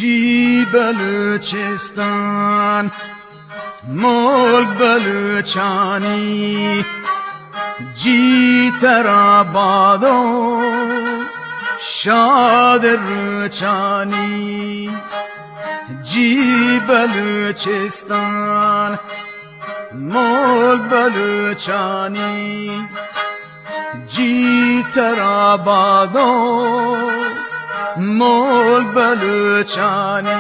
جی بلوچستان ملک بلوچانی جی تراباد و شاد روچانی جی بلوچستان ملک بلوچانی جی تراباد و ملک بلوچانی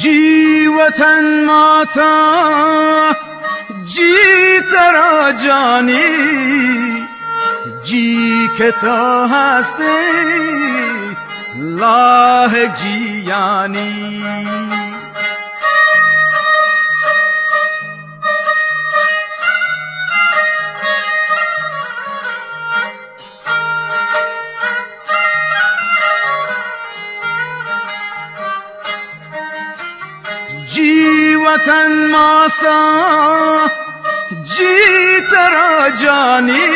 जी वतन माता जी तेरा जानी जी के तो हंसते लाहे जी यानी जी वतन मासा जी तेरा जानी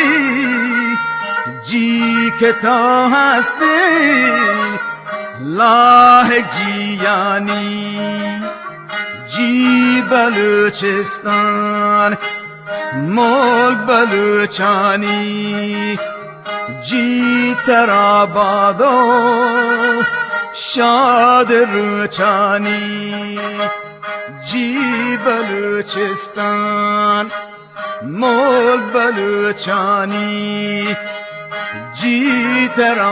जी के तो हंसते लाहे जी यानी जी बलूचिस्तान मुल्क बलूचानी जी तेरा बादो शाद रुचानी जी बलूचिस्तान मुल्क बलूचानी जी तेरा